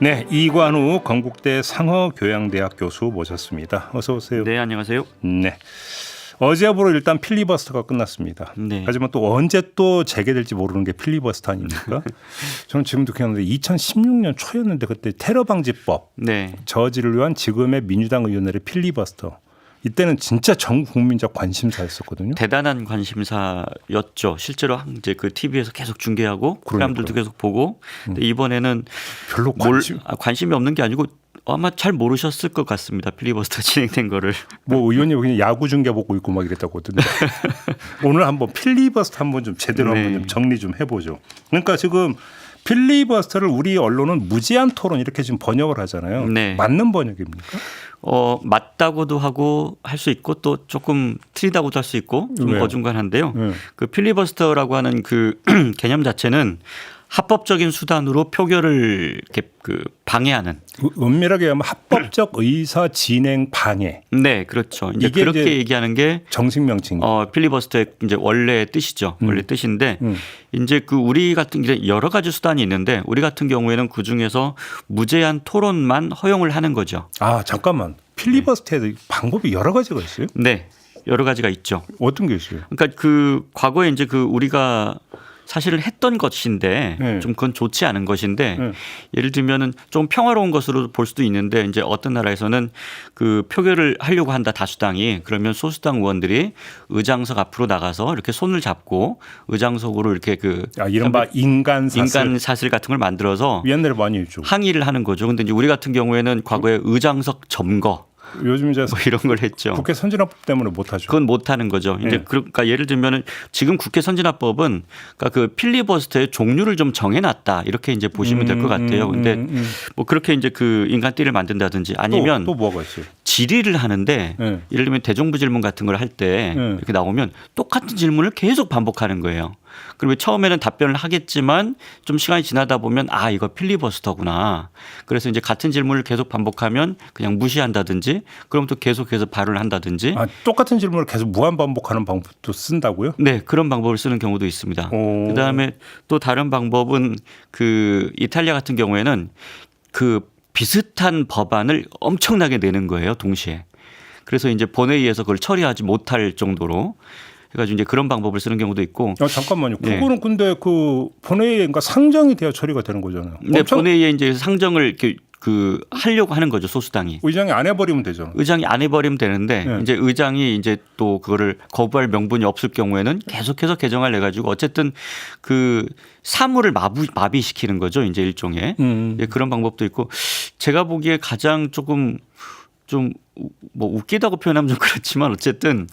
네, 이관우 건국대 상어교양대학 교수 모셨습니다. 어서 오세요. 네, 안녕하세요. 네, 어제하고로 일단 필리버스터가 끝났습니다. 네. 하지만 또 언제 또 재개될지 모르는 게 필리버스터 아닙니까? 저는 지금도 기억나는데 2016년 초였는데 그때 테러 방지법 네. 저지를 위한 지금의 민주당 의원들의 필리버스터. 이때는 진짜 전 국민적 관심사였었거든요. 대단한 관심사였죠. 실제로 이제 그 TV에서 계속 중계하고 사람들도 계속 보고. 근데 이번에는 별로 관심이 없는 게 아니고 아마 잘 모르셨을 것 같습니다. 필리버스터 진행된 거를. 뭐 의원님 그냥 야구 중계 보고 있고 막 이랬다고 하던데. 오늘 한번 필리버스터 한번 좀 제대로 한번 좀 정리 좀 해보죠. 그러니까 지금 필리버스터를 우리 언론은 무제한 토론 이렇게 지금 번역을 하잖아요. 네. 맞는 번역입니까? 맞다고도 하고 할 수 있고 또 조금 틀리다고도 할 수 있고 좀 왜요? 어중간한데요. 그 필리버스터라고 하는 그 개념 자체는 합법적인 수단으로 표결을 이렇게 그 방해하는. 엄밀하게 하면 합법적 의사 진행 방해. 네, 그렇죠. 이제 이게 그렇게 이제 얘기하는 게 정식 명칭. 필리버스터의 이제 원래 뜻이죠. 원래 뜻인데 이제 그 우리 같은 게 여러 가지 수단이 있는데 우리 같은 경우에는 그 중에서 무제한 토론만 허용을 하는 거죠. 아 잠깐만. 필리버스터에 방법이 여러 가지가 있어요? 네, 여러 가지가 있죠. 어떤 게 있어요? 그러니까 그 과거에 이제 그 우리가 사실을 했던 것인데 좀 그건 좋지 않은 것인데 예를 들면은 좀 평화로운 것으로 볼 수도 있는데 이제 어떤 나라에서는 그 표결을 하려고 한다 다수당이 그러면 소수당 의원들이 의장석 앞으로 나가서 이렇게 손을 잡고 의장석으로 이렇게 그 이른바 인간 사슬 같은 걸 만들어서 옛날에 많이 했죠. 항의를 하는 거죠. 근데 이제 우리 같은 경우에는 과거에 의장석 점거 요즘 이제 뭐 이런 걸 했죠. 국회 선진화법 때문에 못하죠. 그건 못하는 거죠. 이제 그러니까 예를 들면은 지금 국회 선진화법은 그러니까 그 필리버스터의 종류를 좀 정해놨다 이렇게 이제 보시면 될 것 같아요. 근데 뭐 그렇게 이제 그 인간띠를 만든다든지 아니면 또 뭐가 있어요? 질의를 하는데 예를 들면 대정부 질문 같은 걸 할 때 이렇게 나오면 똑같은 질문을 계속 반복하는 거예요. 그러면 처음에는 답변을 하겠지만 좀 시간이 지나다 보면 이거 필리버스터구나. 그래서 이제 같은 질문을 계속 반복하면 그냥 무시한다든지 그럼 또 계속해서 발언을 한다든지. 똑같은 질문을 계속 무한 반복하는 방법도 쓴다고요? 네, 그런 방법을 쓰는 경우도 있습니다. 그다음에 또 다른 방법은 그 이탈리아 같은 경우에는 그 비슷한 법안을 엄청나게 내는 거예요, 동시에. 그래서 이제 본회의에서 그걸 처리하지 못할 정도로 해가지고 이제 그런 방법을 쓰는 경우도 있고. 잠깐만요. 그거는 근데 그 본회의에 그러니까 상정이 돼야 처리가 되는 거잖아요. 네, 본회의에 이제 상정을 이렇게 그 하려고 하는 거죠, 소수당이. 의장이 안 해버리면 되죠. 의장이 안 해버리면 되는데 이제 의장이 이제 또 그거를 거부할 명분이 없을 경우에는 계속해서 개정을 해가지고 어쨌든 그 사무를 마비시키는 거죠, 이제 일종의. 그런 방법도 있고 제가 보기에 가장 조금 좀 뭐 웃기다고 표현하면 좀 그렇지만 어쨌든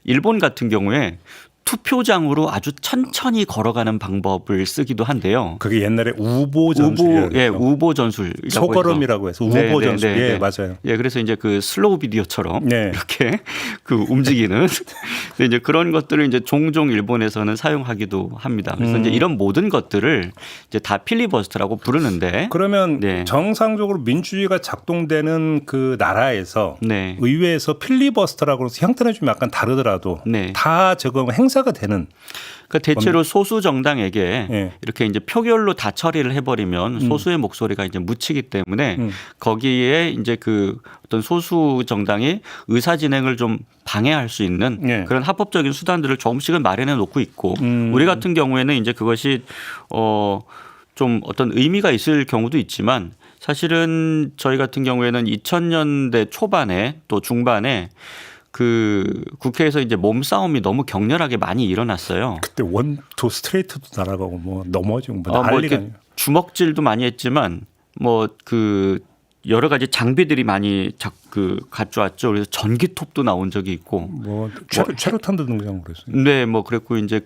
일본 같은 경우에 투표장으로 아주 천천히 걸어가는 방법을 쓰기도 한데요. 그게 옛날에 우보 전술. 우보 전술. 소걸음이라고 해서 우보 전술. 예, 맞아요. 예, 그래서 이제 그 슬로우 비디오처럼 이렇게 그 움직이는 이제 그런 것들을 이제 종종 일본에서는 사용하기도 합니다. 그래서 이제 이런 모든 것들을 이제 다 필리버스터라고 부르는데 그러면 정상적으로 민주주의가 작동되는 그 나라에서 의회에서 필리버스터라고 해서 형태는 좀 약간 다르더라도 다 저거 행사가 되는. 그러니까 대체로 소수 정당에게 이렇게 이제 표결로 다 처리를 해버리면 소수의 목소리가 이제 묻히기 때문에 거기에 이제 그 어떤 소수 정당이 의사 진행을 좀 방해할 수 있는 그런 합법적인 수단들을 조금씩은 마련해 놓고 있고 우리 같은 경우에는 이제 그것이 좀 어떤 의미가 있을 경우도 있지만 사실은 저희 같은 경우에는 2000년대 초반에 또 중반에 그 국회에서 이제 몸싸움이 너무 격렬하게 많이 일어났어요. 그때 원투 스트레이트도 날아가고 뭐 넘어지고 뭐 난리가 아니에요. 주먹질도 많이 했지만 뭐 그 여러 가지 장비들이 많이 가져왔죠. 그래서 전기톱도 나온 적이 있고 뭐 최루탄도 등장하고 그랬어요. 네, 뭐 그랬고 이제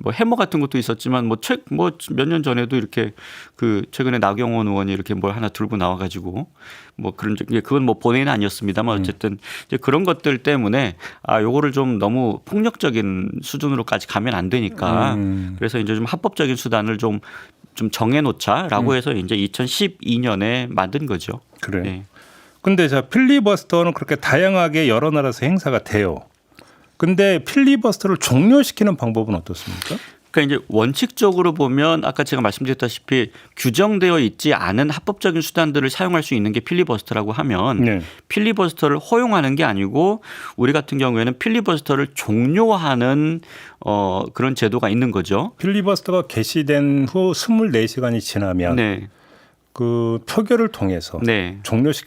뭐 해머 같은 것도 있었지만 몇 년 전에도 이렇게 그 최근에 나경원 의원이 이렇게 뭘 하나 들고 나와가지고 뭐 그런 그건 뭐 본회의는 아니었습니다만 어쨌든 이제 그런 것들 때문에 요거를 좀 너무 폭력적인 수준으로까지 가면 안 되니까 그래서 이제 좀 합법적인 수단을 좀 정해놓자라고 해서 이제 2012년에 만든 거죠. 그래. 네. 근데 필리버스터는 그렇게 다양하게 여러 나라에서 행사가 돼요. 근데 필리버스터를 종료시키는 방법은 어떻습니까? 그러니까 이제 원칙적으로 보면 아까 제가 말씀드렸다시피 규정되어 있지 않은 합법적인 수단들을 사용할 수 있는 게 필리버스터라고 하면 네. 필리버스터를 허용하는 게 아니고 우리 같은 경우에는 필리버스터를 종료하는 그런 제도가 있는 거죠. 필리버스터가 개시된 후 24시간이 지나면 네. 그 표결을 통해서 네.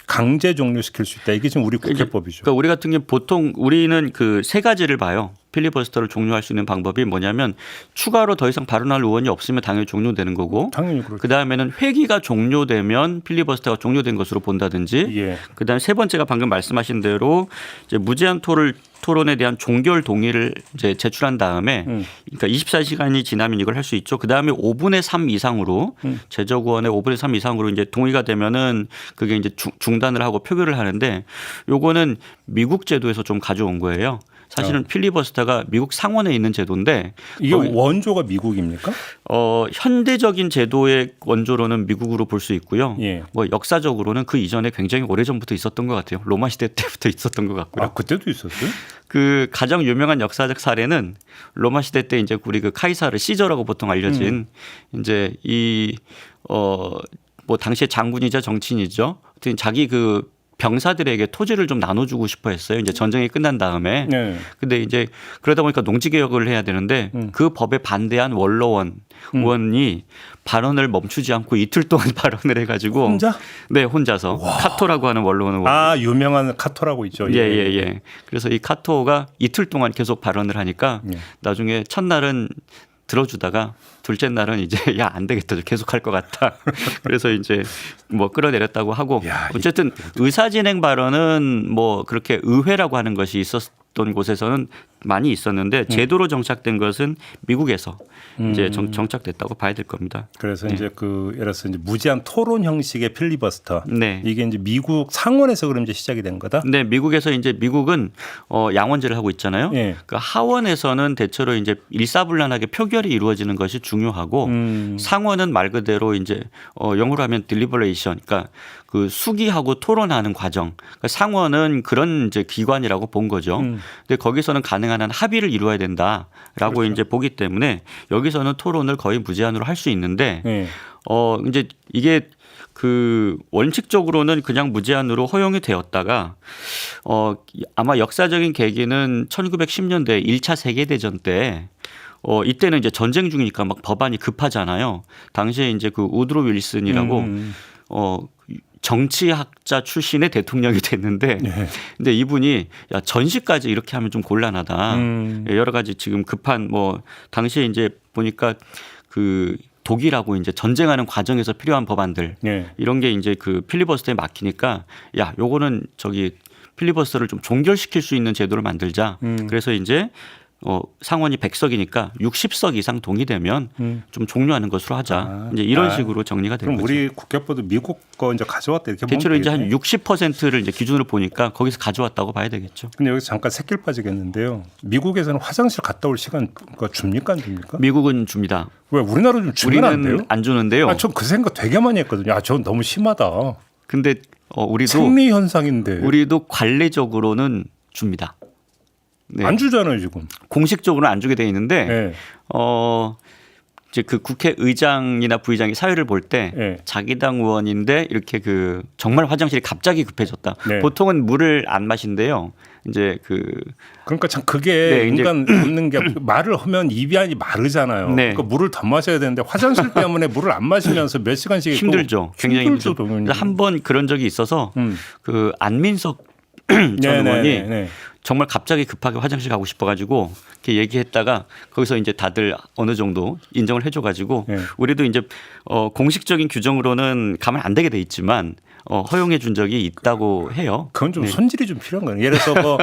강제 종료시킬 수 있다. 이게 지금 우리 국회법이죠. 그러니까 우리 같은 경우 보통 우리는 그 세 가지를 봐요. 필리버스터를 종료할 수 있는 방법이 뭐냐면 추가로 더 이상 발언할 의원이 없으면 당연히 종료되는 거고 당연히 그렇죠. 그다음에는 회기가 종료되면 필리버스터가 종료된 것으로 본다든지 예. 그다음에 세 번째가 방금 말씀하신 대로 이제 무제한 토론에 대한 종결 동의를 이제 제출한 다음에 그러니까 24시간이 지나면 이걸 할 수 있죠. 그다음에 5분의 3 이상으로 제적의원의 5분의 3 이상으로 이제 동의가 되면은 그게 이제 중단을 하고 표결을 하는데 요거는 미국 제도에서 좀 가져온 거예요. 사실은 필리버스터가 미국 상원에 있는 제도인데 이게 원조가 미국입니까? 현대적인 제도의 원조로는 미국으로 볼 수 있고요. 예. 뭐 역사적으로는 그 이전에 굉장히 오래전부터 있었던 것 같아요. 로마 시대 때부터 있었던 것 같고요. 아, 그때도 있었어요? 그 가장 유명한 역사적 사례는 로마 시대 때 이제 우리 그 카이사르 시저라고 보통 알려진 이제 뭐 당시에 장군이자 정치인이죠. 하여튼 자기 그 병사들에게 토지를 좀 나눠주고 싶어 했어요. 이제 전쟁이 끝난 다음에. 네. 근데 이제 그러다 보니까 농지개혁을 해야 되는데 그 법에 반대한 원로원 의원이 발언을 멈추지 않고 이틀 동안 발언을 해가지고. 혼자? 네, 혼자서. 와. 카토라고 하는 원로원 의원. 아, 유명한 카토라고 있죠. 예. 그래서 이 카토가 이틀 동안 계속 발언을 하니까 나중에 첫날은 들어주다가 둘째 날은 이제 야, 안 되겠다. 계속 할 것 같다. 그래서 이제 뭐 끌어내렸다고 하고 어쨌든 의사진행 발언은 뭐 그렇게 의회라고 하는 것이 있었던 곳에서는 많이 있었는데 제도로 정착된 것은 미국에서 이제 정착됐다고 봐야 될 겁니다. 그래서 이제 그 예를 들어서 이제 무제한 토론 형식의 필리버스터. 네. 이게 이제 미국 상원에서 그럼 이제 시작이 된 거다. 네, 미국에서 이제 미국은 양원제를 하고 있잖아요. 예. 그 하원에서는 대체로 이제 일사불란하게 표결이 이루어지는 것이 중요하고 상원은 말 그대로 이제 영어로 하면 딜리버레이션, 그러니까 그 수기하고 토론하는 과정. 그러니까 상원은 그런 이제 기관이라고 본 거죠. 근데 거기서는 가능한 한 합의를 이루어야 된다라고 그렇죠. 이제 보기 때문에 여기서는 토론을 거의 무제한으로 할 수 있는데 이제 이게 그 원칙적으로는 그냥 무제한으로 허용이 되었다가 아마 역사적인 계기는 1910년대 1차 세계대전 때 이때는 이제 전쟁 중이니까 막 법안이 급하잖아요. 당시에 이제 그 우드로 윌슨이라고 정치학자 출신의 대통령이 됐는데 근데 이분이 야, 전시까지 이렇게 하면 좀 곤란하다. 여러 가지 지금 급한 뭐 당시에 이제 보니까 그 독일하고 이제 전쟁하는 과정에서 필요한 법안들 이런 게 이제 그 필리버스터에 막히니까 야, 요거는 저기 필리버스터를 좀 종결시킬 수 있는 제도를 만들자. 그래서 이제 상원이 100석이니까 60석 이상 동의되면 좀 종료하는 것으로 하자. 이제 이런 식으로 정리가 된 그럼 거죠. 우리 국회법도 미국 거 이제 가져왔다 이렇게 보면 대체로 이제 한 60%를 이제 기준으로 보니까 거기서 가져왔다고 봐야 되겠죠. 근데 여기서 잠깐 새길 빠지겠는데요. 미국에서는 화장실 갔다 올 시간 줍니까 안 줍니까? 미국은 줍니다. 왜 우리나라 좀 주면 안 돼요? 우리는 안 주는데요. 전 그 생각 되게 많이 했거든요. 전 너무 심하다. 근데 우리도 생리 현상인데. 우리도 관례적으로는 줍니다. 네. 안 주잖아요 지금. 공식적으로는 안 주게 돼 있는데 네. 이제 그 국회의장이나 부의장이 사회를 볼 때 자기 당 의원인데 이렇게 그 정말 화장실이 갑자기 급해졌다. 보통은 물을 안 마신대요. 이제 그러니까 참 그게 인간 없는 게 말을 하면 입이 마르잖아요. 그러니까 물을 더 마셔야 되는데 화장실 때문에 물을 안 마시면서 몇 시간씩 힘들죠. 굉장히 힘들죠. 한번 그런 적이 있어서 그 안민석 전 의원이 정말 갑자기 급하게 화장실 가고 싶어가지고 이렇게 얘기했다가 거기서 이제 다들 어느 정도 인정을 해줘가지고 우리도 이제 공식적인 규정으로는 가면 안 되게 돼 있지만 허용해 준 적이 있다고 해요. 그건 좀 손질이 좀 필요한 거예요. 예를 들어서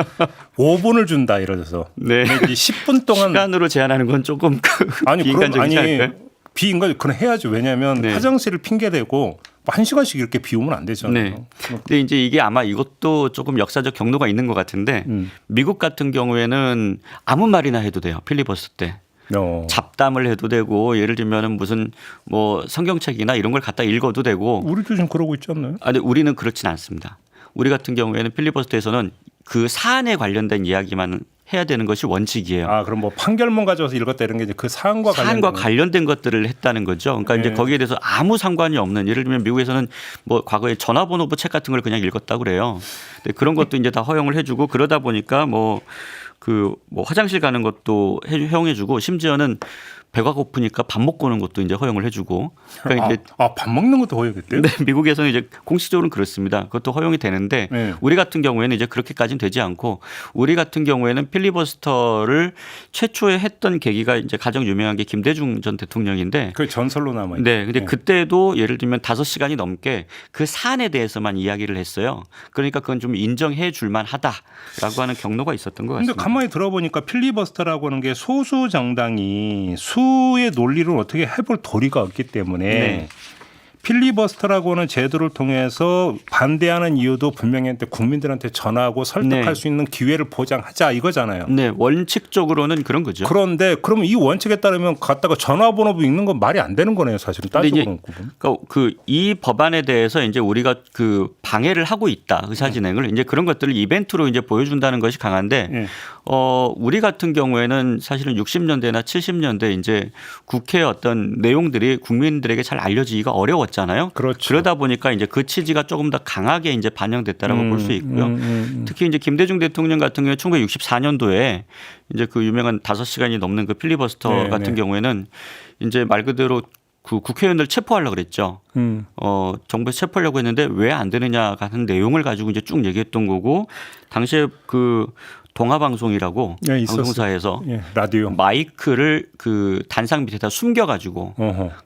뭐 5분을 준다 이러서 10분 동안 시간으로 제한하는 건 조금 비인간적이지 않을까요? 비인간 그건 해야죠. 왜냐하면 화장실을 핑계 대고 1시간씩 이렇게 비우면 안 되잖아요. 근데 이제 이게 아마 이것도 조금 역사적 경로가 있는 것 같은데 미국 같은 경우에는 아무 말이나 해도 돼요. 필리버스터 때. 잡담을 해도 되고 예를 들면은 무슨 뭐 성경책이나 이런 걸 갖다 읽어도 되고. 우리도 지금 그러고 있지 않나요? 아니, 우리는 그렇진 않습니다. 우리 같은 경우에는 필리버스터에서는 그 사안에 관련된 이야기만 해야 되는 것이 원칙이에요. 아, 그럼 뭐 판결문 가져와서 읽었다 이런 게 이제 그 사안과 관련된 것들을 했다는 거죠. 그러니까 이제 거기에 대해서 아무 상관이 없는, 예를 들면 미국에서는 뭐 과거에 전화번호부 책 같은 걸 그냥 읽었다고 그래요. 근데 그런 것도 이제 다 허용을 해주고, 그러다 보니까 뭐 화장실 가는 것도 허용해주고, 심지어는 배가 고프니까 밥 먹고 오는 것도 이제 허용을 해주고. 그러니까 이제 밥 먹는 것도 허용했대요? 네, 미국에서는 이제 공식적으로는 그렇습니다. 그것도 허용이 되는데 우리 같은 경우에는 이제 그렇게까지는 되지 않고, 우리 같은 경우에는 필리버스터를 최초에 했던 계기가 이제 가장 유명한 게 김대중 전 대통령인데, 그 전설로 남아 있는. 네, 근데 그때도 예를 들면 5시간이 넘게 그 사안에 대해서만 이야기를 했어요. 그러니까 그건 좀 인정해 줄 만하다라고 하는 경로가 있었던 것 같습니다. 근데 가만히 들어보니까 필리버스터라고 하는 게 소수 정당이 수의 논리를 어떻게 해볼 도리가 없기 때문에 필리버스터라고 하는 제도를 통해서 반대하는 이유도 분명히 국민들한테 전하고 설득할 수 있는 기회를 보장하자 이거잖아요. 네, 원칙적으로는 그런 거죠. 그런데 그러면 이 원칙에 따르면 갖다가 전화번호부 읽는 건 말이 안 되는 거네요, 사실은. 따지고 그러니까 이 법안에 대해서 이제 우리가 그 방해를 하고 있다, 의사진행을 이제 그런 것들을 이벤트로 이제 보여준다는 것이 강한데, 우리 같은 경우에는 사실은 60년대나 70년대 이제 국회 어떤 내용들이 국민들에게 잘 알려지기가 어려웠잖아요. 그렇죠. 그러다 보니까 이제 그 취지가 조금 더 강하게 이제 반영됐다라고 볼 수 있고요. 특히 이제 김대중 대통령 같은 경우에 1964년도에 이제 그 유명한 5시간이 넘는 그 필리버스터 같은 경우에는 이제 말 그대로 그 국회의원들 체포하려고 그랬죠. 정부에서 체포하려고 했는데 왜 안 되느냐 하는 내용을 가지고 이제 쭉 얘기했던 거고, 당시에 그 동아방송이라고 방송사에서 라디오 마이크를 그 단상 밑에다 숨겨가지고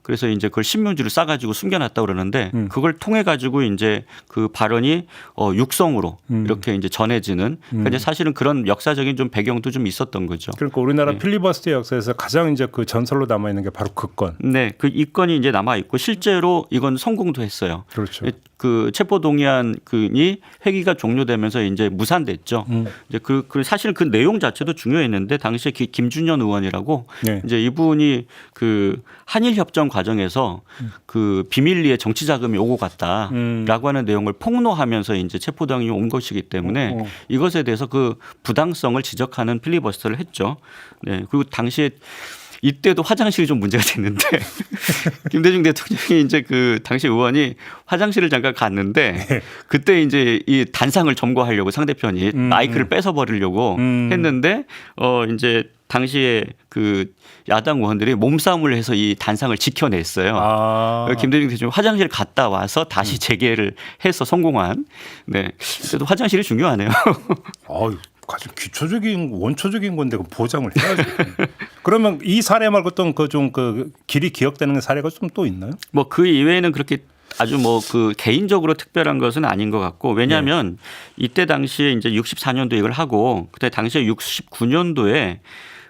그래서 이제 그걸 신문지로 싸가지고 숨겨놨다 그러는데, 그걸 통해 가지고 이제 그 발언이 육성으로 이렇게 이제 전해지는, 그러니까 이제 사실은 그런 역사적인 좀 배경도 좀 있었던 거죠. 그러니까 우리나라 필리버스터 역사에서 가장 이제 그 전설로 남아 있는 게 바로 그 건. 네, 그 이 건이 이제 남아 있고 실제로 이건 성공도 했어요. 그렇죠. 그 체포 동의안이 회기가 종료되면서 이제 무산됐죠. 이제 그 사실 그 내용 자체도 중요했는데, 당시에 김준현 의원이라고 이제 이분이 그 한일 협정 과정에서 그 비밀리에 정치 자금이 오고 갔다라고 하는 내용을 폭로하면서 이제 체포 동의이 온 것이기 때문에 이것에 대해서 그 부당성을 지적하는 필리버스터를 했죠. 네, 그리고 당시에 이때도 화장실이 좀 문제가 됐는데 김대중 대통령이 이제 그 당시 의원이 화장실을 잠깐 갔는데 그때 이제 이 단상을 점거하려고 상대편이 마이크를 뺏어 버리려고 했는데 이제 당시에 그 야당 의원들이 몸싸움을 해서 이 단상을 지켜냈어요. 김대중 대통령이 화장실 갔다 와서 다시 재개를 해서 성공한. 네, 그래도 화장실이 중요하네요. 아주 기초적인 원초적인 건데 그 보장을 해야죠. 그러면 이 사례 말고 또 그 좀 그 길이 기억되는 사례가 좀 또 있나요? 뭐 그 이외에는 그렇게 아주 뭐 그 개인적으로 특별한 것은 아닌 것 같고, 왜냐하면 이때 당시에 이제 64년도 이걸 하고 그때 당시에 69년도에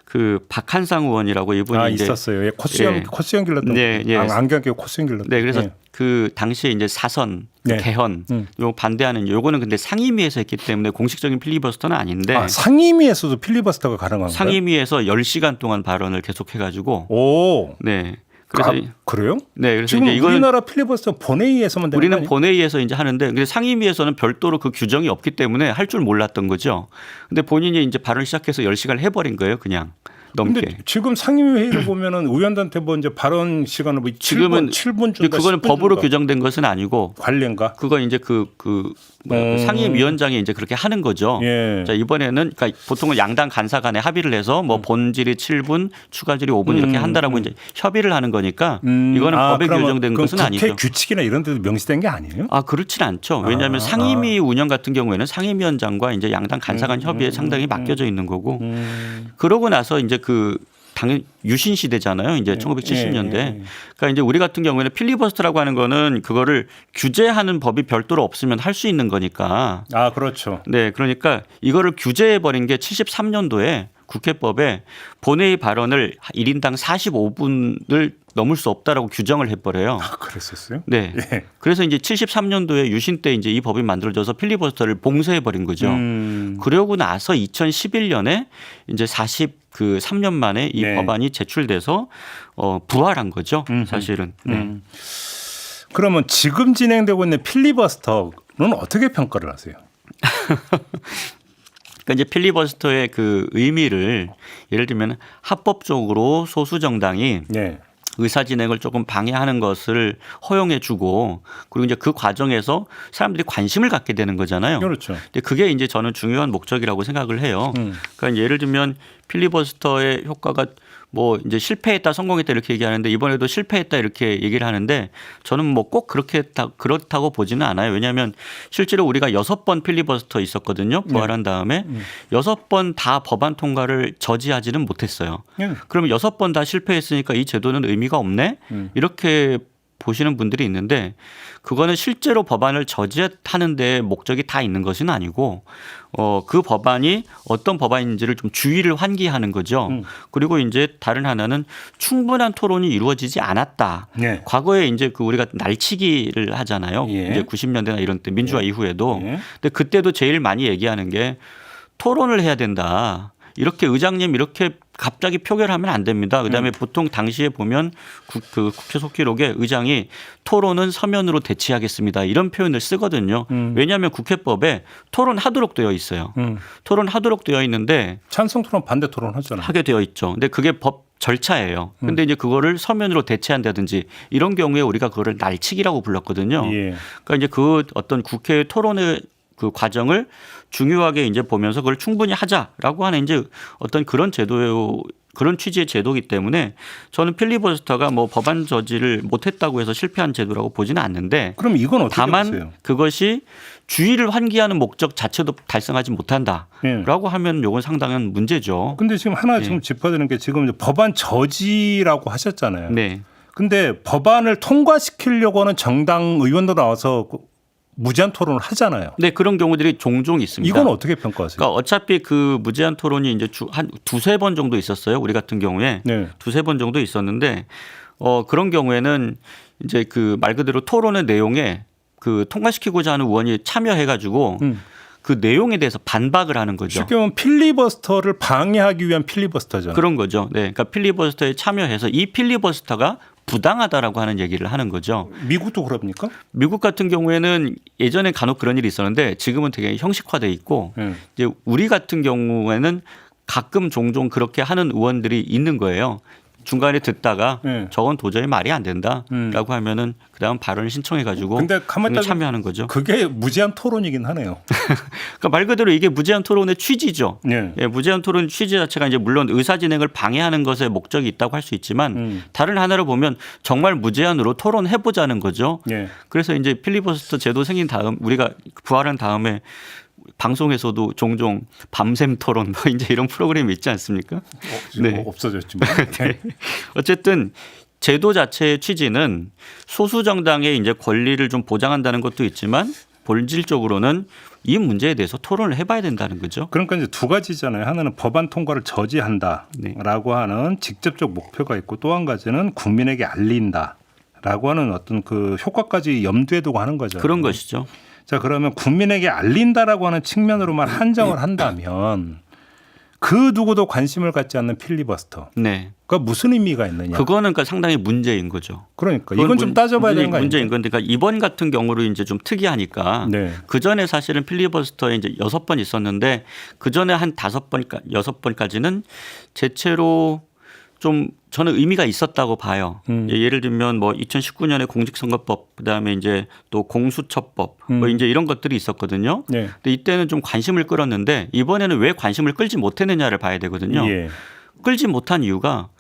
그 박한상 의원이라고 이분이 이제 있었어요. 코스형 길렀던. 안경 끼고 코스형 길렀던. 네, 그래서 그 당시에 이제 사선, 개헌, 요 반대하는 요거는 근데 상임위에서 했기 때문에 공식적인 필리버스터는 아닌데. 상임위에서도 필리버스터가 가능한가요? 상임위에서 10시간 동안 발언을 계속해가지고. 네. 그래서 그래요? 네, 그래서 지금 이제 이거는 우리나라 필리버스터 본회의에서만 되는 우리는 본회의에서 이제 하는데, 근데 상임위에서는 별도로 그 규정이 없기 때문에 할 줄 몰랐던 거죠. 근데 본인이 이제 발언 시작해서 10시간을 해버린 거예요, 그냥. 넘게. 근데 지금 상임위 회의를 보면은 의원들한테 뭐 이제 발언 시간을 뭐 지금은 7분 준다. 그거는 법으로 규정된 것은 아니고 관례인가? 그거 이제 상임위원장이 이제 그렇게 하는 거죠. 자, 이번에는 그러니까 보통은 양당 간사 간에 합의를 해서 뭐 본질이 7분, 추가질이 5분 이렇게 한다라고 이제 협의를 하는 거니까 이거는 법에 규정된 것은 아니죠. 국회 규칙이나 이런 데도 명시된 게 아니에요? 그렇진 않죠. 왜냐하면 상임위 운영 같은 경우에는 상임위원장과 이제 양당 간사 간 협의에 상당히 맡겨져 있는 거고, 그러고 나서 이제 그 당연 유신 시대잖아요. 이제 1970년대. 그러니까 이제 우리 같은 경우에는 필리버스터라고 하는 거는 그거를 규제하는 법이 별도로 없으면 할 수 있는 거니까. 그렇죠. 네, 그러니까 이거를 규제해 버린 게 73년도에 국회법에 본회의 발언을 1인당 45분을 넘을 수 없다라고 규정을 해버려요. 그랬었어요? 네. 그래서 이제 73년도에 유신 때 이제 이 법이 만들어져서 필리버스터를 봉쇄해버린 거죠. 그러고 나서 2011년에 이제 3년 만에 이 법안이 제출돼서 부활한 거죠. 사실은. 그러면 지금 진행되고 있는 필리버스터는 어떻게 평가를 하세요? 그러니까 이제 필리버스터의 그 의미를 예를 들면 합법적으로 소수 정당이 네. 의사 진행을 조금 방해하는 것을 허용해 주고 그리고 이제 그 과정에서 사람들이 관심을 갖게 되는 거잖아요. 그렇죠. 근데 그게 이제 저는 중요한 목적이라고 생각을 해요. 그러니까 예를 들면 필리버스터의 효과가 뭐 이제 실패했다 성공했다 이렇게 얘기하는데 이번에도 실패했다 이렇게 얘기를 하는데 저는 뭐 꼭 그렇다고 보지는 않아요. 왜냐하면 실제로 우리가 6번 필리버스터 있었거든요. 부활한 다음에 6번 다 법안 통과를 저지하지는 못했어요. 그러면 6번 다 실패했으니까 이 제도는 의미가 없네? 이렇게 보시는 분들이 있는데 그거는 실제로 법안을 저지하는 데 목적이 다 있는 것은 아니고 그 법안이 어떤 법안인지를 좀 주의를 환기하는 거죠. 그리고 이제 다른 하나는 충분한 토론이 이루어지지 않았다. 네. 과거에 이제 그 우리가 날치기를 하잖아요. 예. 이제 90년대나 이런 때 민주화 이후에도. 근데 그때도 제일 많이 얘기하는 게 토론을 해야 된다. 이렇게 의장님 이렇게 갑자기 표결하면 안 됩니다. 그다음에 보통 당시에 보면 그 국회 속기록에 의장이 토론은 서면으로 대치하겠습니다. 이런 표현을 쓰거든요. 왜냐하면 국회법에 토론하도록 되어 있어요. 토론하도록 되어 있는데 찬성 토론 반대 토론 하잖아요. 하게 되어 있죠. 근데 그게 법 절차예요. 근데 이제 그거를 서면으로 대체한다든지 이런 경우에 우리가 그거를 날치기라고 불렀거든요. 예. 그러니까 이제 그 어떤 국회 토론의 그 과정을 중요하게 이제 보면서 그걸 충분히 하자라고 하는 이제 어떤 그런 제도요. 그런 취지의 제도이기 때문에 저는 필리버스터가 뭐 법안 저지를 못했다고 해서 실패한 제도라고 보지는 않는데 그럼 이건 어떻게 다만 보세요? 그것이 주의를 환기하는 목적 자체도 달성하지 못한다라고 예. 하면 이건 상당한 문제죠. 근데 지금 하나 예. 지금 짚어드는 게 지금 법안 저지라고 하셨잖아요. 네. 근데 법안을 통과시키려고 하는 정당 의원도 나와서 무제한 토론을 하잖아요. 네, 그런 경우들이 종종 있습니다. 이건 어떻게 평가하세요? 그러니까 어차피 그 무제한 토론이 이제 한 두세 번 정도 있었어요. 우리 같은 경우에 네. 두세 번 정도 있었는데 그런 경우에는 이제 그 말 그대로 토론의 내용에 그 통과시키고자 하는 의원이 참여해 가지고 그 내용에 대해서 반박을 하는 거죠. 쉽게 말하면 필리버스터를 방해하기 위한 필리버스터잖아요. 그런 거죠. 네. 그러니까 필리버스터에 참여해서 이 필리버스터가 부당하다라고 하는 얘기를 하는 거죠. 미국도 그럽니까? 미국 같은 경우에는 예전에 간혹 그런 일이 있었는데 지금은 되게 형식화돼 있고 이제 우리 같은 경우에는 가끔 종종 그렇게 하는 의원들이 있는 거예요. 중간에 듣다가 저건 도저히 말이 안 된다라고 하면은 그다음 발언을 신청해가지고 근데 가만히 참여하는 거죠. 그게 무제한 토론이긴 하네요. 그러니까 말 그대로 이게 무제한 토론의 취지죠. 네. 예, 무제한 토론 취지 자체가 이제 물론 의사 진행을 방해하는 것에 목적이 있다고 할 수 있지만 다른 하나로 보면 정말 무제한으로 토론해 보자는 거죠. 네. 그래서 이제 필리버스터 제도 생긴 다음 우리가 부활한 다음에 방송에서도 종종 밤샘 토론 뭐 이제 이런 프로그램이 있지 않습니까? 네. 없어졌지 뭐. 네. 어쨌든 제도 자체의 취지는 소수 정당의 이제 권리를 좀 보장한다는 것도 있지만 본질적으로는 이 문제에 대해서 토론을 해봐야 된다는 거죠. 그러니까 이제 두 가지잖아요. 하나는 법안 통과를 저지한다라고 하는 직접적 목표가 있고 또 한 가지는 국민에게 알린다라고 하는 어떤 그 효과까지 염두에 두고 하는 거죠. 그런 것이죠. 자, 그러면 국민에게 알린다라고 하는 측면으로만 한정을 한다면 그 누구도 관심을 갖지 않는 필리버스터. 네. 그러니까 무슨 의미가 있느냐. 그거는 그러니까 상당히 문제인 거죠. 그러니까 이건 좀 따져봐야 되는 거 아니에요? 문제인 건데, 그러니까 이번 같은 경우로 이제 좀 특이하니까 네. 그 전에 사실은 필리버스터에 이제 6번 있었는데 그 전에 한 5번, 6번까지는 대체로 좀 저는 의미가 있었다고 봐요. 예를 들면 뭐 2019년에 공직선거법, 그다음에 이제 또 공수처법, 뭐 이제 이런 것들이 있었거든요. 네. 근데 이때는 좀 관심을 끌었는데 이번에는 왜 관심을 끌지 못했느냐를 봐야 되거든요. 예. 끌지 못한 이유가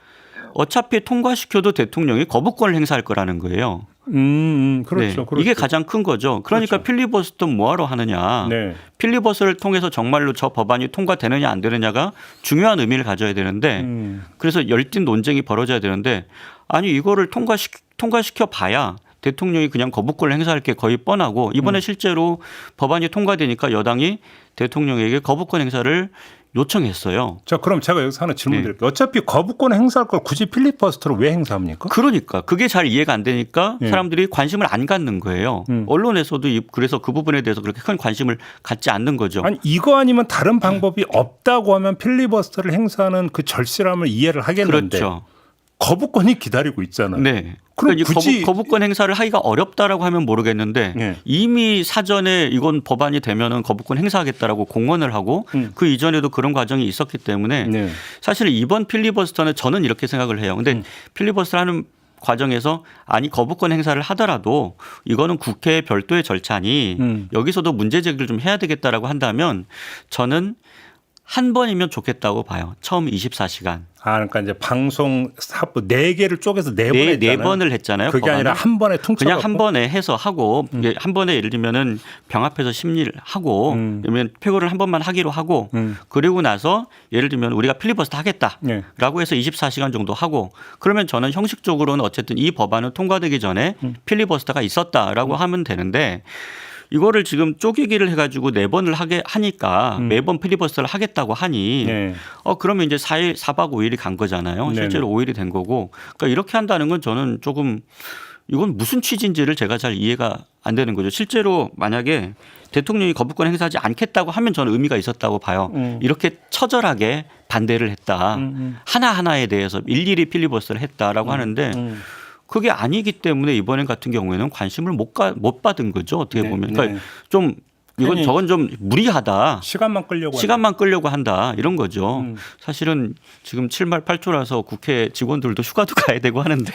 어차피 통과시켜도 대통령이 거부권을 행사할 거라는 거예요. 그렇죠, 네. 그렇죠. 이게 가장 큰 거죠. 그러니까 그렇죠. 필리버스터 뭐하러 하느냐. 네. 필리버스터를 통해서 정말로 저 법안이 통과되느냐 안 되느냐가 중요한 의미를 가져야 되는데 그래서 열띤 논쟁이 벌어져야 되는데 아니 이거를 통과시켜 봐야 대통령이 그냥 거부권을 행사할 게 거의 뻔하고 이번에 실제로 법안이 통과되니까 여당이 대통령에게 거부권 행사를 요청했어요. 자, 그럼 제가 여기서 하나 질문 드릴게요. 어차피 거부권 행사할 걸 굳이 필리버스터를 왜 행사합니까? 그러니까 그게 잘 이해가 안 되니까 예. 사람들이 관심을 안 갖는 거예요. 언론에서도 그래서 그 부분에 대해서 그렇게 큰 관심을 갖지 않는 거죠. 아니 이거 아니면 다른 방법이 없다고 하면 필리버스터를 행사하는 그 절실함을 이해를 하겠는데 그렇죠. 거부권이 기다리고 있잖아요. 네. 그럼 그러니까 굳이 거부권 행사를 하기가 어렵다라고 하면 모르겠는데 네. 이미 사전에 이건 법안이 되면은 거부권 행사하겠다라고 공언을 하고 그 이전에도 그런 과정이 있었기 때문에 네. 사실 이번 필리버스터는 저는 이렇게 생각을 해요. 근데 필리버스터 하는 과정에서 아니 거부권 행사를 하더라도 이거는 국회의 별도의 절차니 여기서도 문제 제기를 좀 해야 되겠다라고 한다면 저는 한 번이면 좋겠다고 봐요. 처음 24시간. 그러니까 이제 방송 사부 4개를 쪼개서 4번 했잖아요. 네 번을 했잖아요. 그게 법안을. 아니라 한 번에 퉁쳐 그냥 한 번에 해서 하고 한 번에 예를 들면은 병합해서 심리를 하고 그러면 표결을 한 번만 하기로 하고 그리고 나서 예를 들면 우리가 필리버스터 하겠다라고 해서 24시간 정도 하고 그러면 저는 형식적으로는 어쨌든 이 법안은 통과되기 전에 필리버스터가 있었다라고 하면 되는데 이거를 지금 쪼개기를 해가지고 4번을 하게 하니까 매번 필리버스터를 하겠다고 하니 네. 그러면 이제 4박 5일이 간 거잖아요. 실제로 5일이 된 거고 그러니까 이렇게 한다는 건 저는 조금 이건 무슨 취지인지를 제가 잘 이해가 안 되는 거죠. 실제로 만약에 대통령이 거부권 행사하지 않겠다고 하면 저는 의미가 있었다고 봐요. 이렇게 처절하게 반대를 했다. 하나하나에 대해서 일일이 필리버스터를 했다라고 하는데 그게 아니기 때문에 이번엔 같은 경우에는 관심을 못 받은 거죠. 어떻게 보면. 그러니까 좀 이건 저건 좀 무리하다. 시간만 끌려고 한다. 이런 거죠. 사실은 지금 7말 8초라서 국회 직원들도 휴가도 가야 되고 하는데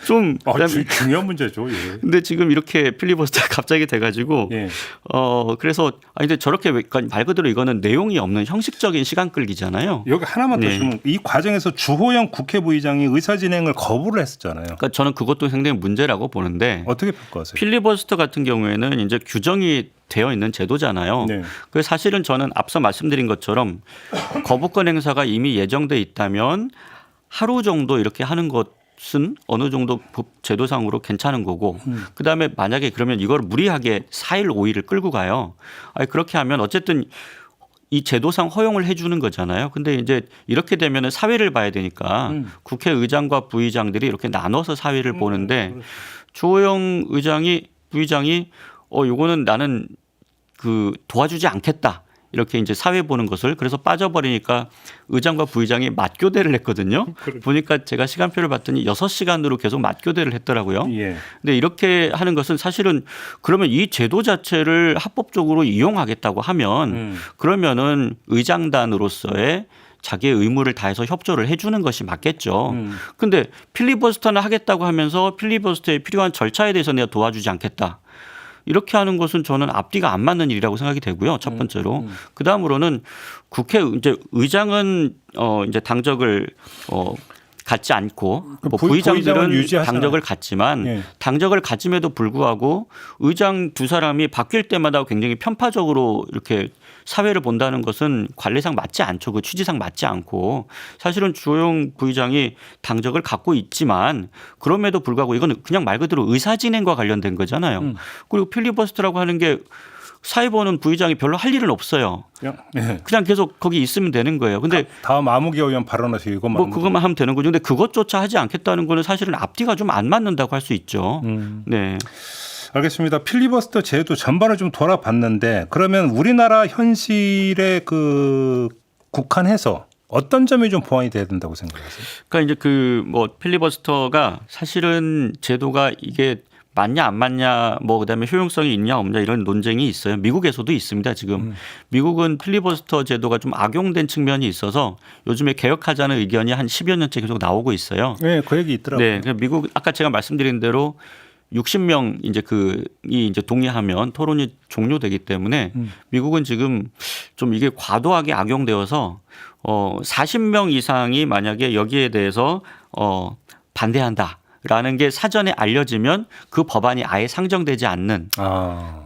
좀 중요한 문제죠. 예. 근데 지금 이렇게 필리버스터가 갑자기 돼가지고 예. 그래서 근데 저렇게 말 그대로 이거는 내용이 없는 형식적인 시간 끌기잖아요. 여기 하나만 더 주면 이 과정에서 주호영 국회부의장이 의사진행을 거부를 했었잖아요. 그러니까 저는 그것도 상당히 문제라고 보는데 어떻게 평가하세요? 필리버스터 같은 경우에는 이제 규정이 되어 있는 제도잖아요. 네. 그래서 사실은 저는 앞서 말씀드린 것처럼 거부권 행사가 이미 예정돼 있다면 하루 정도 이렇게 하는 것은 어느 정도 제도상으로 괜찮은 거고 그다음에 만약에 그러면 이걸 무리하게 4일 5일을 끌고 가요. 그렇게 하면 어쨌든 이 제도상 허용을 해 주는 거잖아요. 근데 이제 이렇게 되면 사회를 봐야 되니까 국회의장과 부의장들이 이렇게 나눠서 사회를 보는데 그렇죠. 주호영 부의장이 요거는 나는 도와주지 않겠다. 이렇게 이제 사회 보는 것을 그래서 빠져버리니까 의장과 부의장이 맞교대를 했거든요. 보니까 제가 시간표를 봤더니 6시간으로 계속 맞교대를 했더라고요. 예. 근데 이렇게 하는 것은 사실은 그러면 이 제도 자체를 합법적으로 이용하겠다고 하면 그러면은 의장단으로서의 자기의 의무를 다해서 협조를 해 주는 것이 맞겠죠. 근데 필리버스터는 하겠다고 하면서 필리버스터에 필요한 절차에 대해서 내가 도와주지 않겠다. 이렇게 하는 것은 저는 앞뒤가 안 맞는 일이라고 생각이 되고요. 첫 번째로. 그다음으로는 국회 이제 의장은 이제 당적을 갖지 않고 부의장들은 당적을 갖지만 당적을 가짐에도 불구하고 의장 두 사람이 바뀔 때마다 굉장히 편파적으로 이렇게 사회를 본다는 것은 관례상 맞지 않죠. 그 취지상 맞지 않고 사실은 주호영 부의장이 당적을 갖고 있지만 그럼에도 불구하고 이건 그냥 말 그대로 의사진행과 관련된 거잖아요. 그리고 필리버스터라고 하는 게 사회 보는 부의장이 별로 할 일은 없어요. 그냥 계속 거기 있으면 되는 거예요. 근데 다음 암흑의 의원 발언해서 이것만 그것만 하면 되는 거죠. 근데 그것조차 하지 않겠다는 거는 사실은 앞뒤가 좀 안 맞는다고 할 수 있죠. 네. 알겠습니다. 필리버스터 제도 전반을 좀 돌아봤는데 그러면 우리나라 현실에 국한해서 어떤 점이 좀 보완이 돼야 된다고 생각하세요? 그러니까 이제 필리버스터가 사실은 제도가 이게 맞냐 안 맞냐 그다음에 효용성이 있냐 없냐 이런 논쟁이 있어요. 미국에서도 있습니다. 지금 미국은 필리버스터 제도가 좀 악용된 측면이 있어서 요즘에 개혁하자는 의견이 한 10여 년째 계속 나오고 있어요. 네, 그 얘기 있더라고요. 네, 그러니까 미국 아까 제가 말씀드린 대로 60명 이제 동의하면 토론이 종료되기 때문에 미국은 지금 좀 이게 과도하게 악용되어서 40명 이상이 만약에 여기에 대해서 반대한다. 라는 게 사전에 알려지면 그 법안이 아예 상정되지 않는.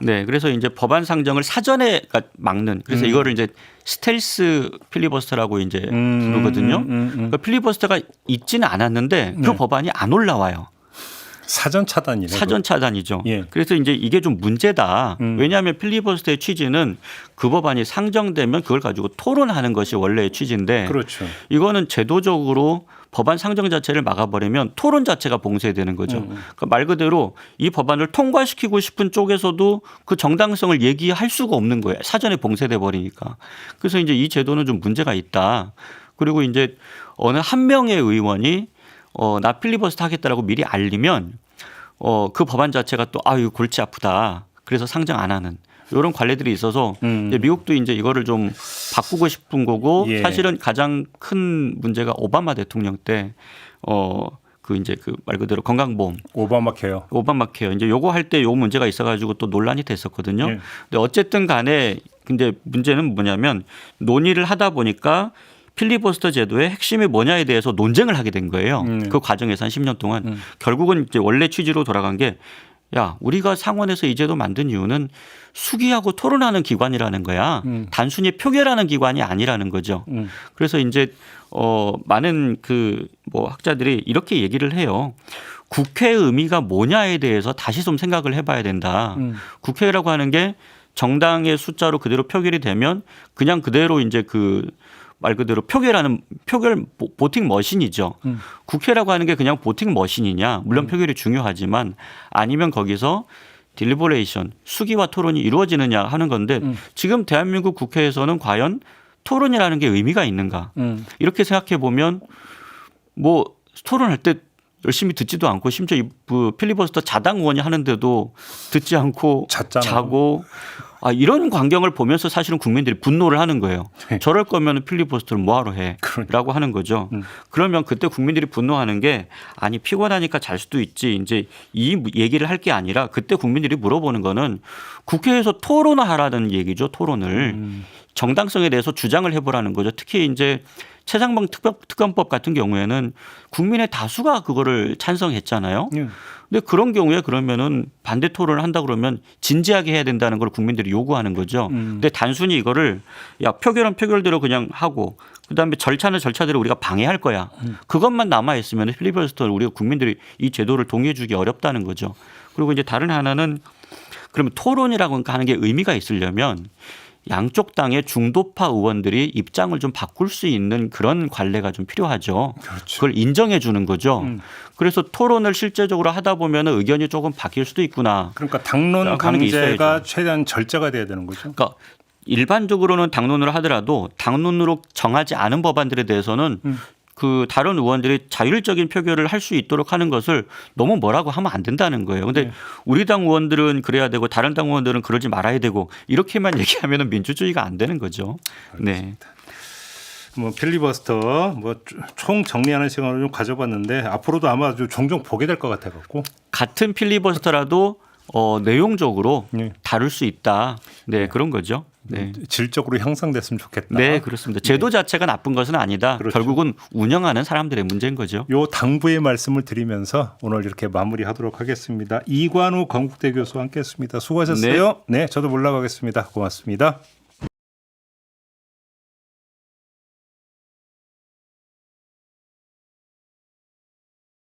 네, 그래서 이제 법안 상정을 사전에 막는. 그래서 이거를 이제 스텔스 필리버스터라고 이제 부르거든요. 그러니까 필리버스터가 있지는 않았는데 그 법안이 안 올라와요. 사전 차단이네. 사전 차단이죠. 예. 그래서 이제 이게 좀 문제다. 왜냐하면 필리버스터의 취지는 그 법안이 상정되면 그걸 가지고 토론하는 것이 원래의 취지인데 그렇죠. 이거는 제도적으로 법안 상정 자체를 막아버리면 토론 자체가 봉쇄되는 거죠. 그러니까 말 그대로 이 법안을 통과시키고 싶은 쪽에서도 그 정당성을 얘기할 수가 없는 거예요. 사전에 봉쇄돼 버리니까. 그래서 이제 이 제도는 좀 문제가 있다. 그리고 이제 어느 한 명의 의원이 나 필리버스터 하겠다라고 미리 알리면 그 법안 자체가 또 아유 골치 아프다. 그래서 상정 안 하는 이런 관례들이 있어서 이제 미국도 이제 이거를 좀 바꾸고 싶은 거고 예. 사실은 가장 큰 문제가 오바마 대통령 때 이제 그 말 그대로 건강보험 오바마 케어 이제 요거 할 때 요 문제가 있어가지고 또 논란이 됐었거든요. 예. 근데 어쨌든 간에 근데 문제는 뭐냐면 논의를 하다 보니까 필리버스터 제도의 핵심이 뭐냐에 대해서 논쟁을 하게 된 거예요. 그 과정에서 한 10년 동안 결국은 이제 원래 취지로 돌아간 게 야, 우리가 상원에서 이 제도 만든 이유는 수기하고 토론하는 기관이라는 거야. 단순히 표결하는 기관이 아니라는 거죠. 그래서 이제 많은 뭐 학자들이 이렇게 얘기를 해요. 국회의 의미가 뭐냐에 대해서 다시 좀 생각을 해봐야 된다. 국회라고 하는 게 정당의 숫자로 그대로 표결이 되면 그냥 그대로 이제 말 그대로 표결 보팅 머신이죠. 국회라고 하는 게 그냥 보팅 머신이냐. 물론 표결이 중요하지만 아니면 거기서 딜리버레이션 수기와 토론이 이루어지느냐 하는 건데 지금 대한민국 국회에서는 과연 토론이라는 게 의미가 있는가. 이렇게 생각해 보면 뭐 토론할 때 열심히 듣지도 않고 심지어 필리버스터 자당 의원이 하는데도 듣지 않고 자고 이런 광경을 보면서 사실은 국민들이 분노를 하는 거예요. 저럴 거면 필리버스터를 뭐하러 해? 라고 하는 거죠. 그러면 그때 국민들이 분노하는 게 아니 피곤하니까 잘 수도 있지. 이제 이 얘기를 할 게 아니라 그때 국민들이 물어보는 거는 국회에서 토론하라는 얘기죠. 토론을. 정당성에 대해서 주장을 해보라는 거죠. 특히 이제 최상병 특검법 같은 경우에는 국민의 다수가 그거를 찬성했잖아요. 근데 그런 경우에 그러면은 반대 토론을 한다 그러면 진지하게 해야 된다는 걸 국민들이 요구하는 거죠. 근데 단순히 이거를 야 표결은 표결대로 그냥 하고 그다음에 절차는 절차대로 우리가 방해할 거야. 그것만 남아 있으면 필리버스터를 우리가 국민들이 이 제도를 동의해 주기 어렵다는 거죠. 그리고 이제 다른 하나는 그러면 토론이라고 하는 게 의미가 있으려면 양쪽 당의 중도파 의원들이 입장을 좀 바꿀 수 있는 그런 관례가 좀 필요하죠. 그렇죠. 그걸 인정해 주는 거죠. 그래서 토론을 실제적으로 하다 보면 의견이 조금 바뀔 수도 있구나. 그러니까 당론 강제가 최대한 절제가 돼야 되는 거죠. 그러니까 일반적으로는 당론으로 하더라도 당론으로 정하지 않은 법안들에 대해서는 다른 의원들이 자율적인 표결을 할 수 있도록 하는 것을 너무 뭐라고 하면 안 된다는 거예요. 근데 우리 당 의원들은 그래야 되고 다른 당 의원들은 그러지 말아야 되고 이렇게만 얘기하면 민주주의가 안 되는 거죠. 네. 뭐 필리버스터 뭐 총 정리하는 시간을 좀 가져봤는데 앞으로도 아마 종종 보게 될 것 같아 갖고 같은 필리버스터라도 내용적으로 다룰 수 있다. 네, 그런 거죠. 네. 질적으로 형성됐으면 좋겠다. 네, 그렇습니다. 제도 자체가 나쁜 것은 아니다. 그렇죠. 결국은 운영하는 사람들의 문제인 거죠. 요 당부의 말씀을 드리면서 오늘 이렇게 마무리하도록 하겠습니다. 이관우 건국대 교수와 함께했습니다. 수고하셨어요. 네, 저도 물러가겠습니다. 고맙습니다.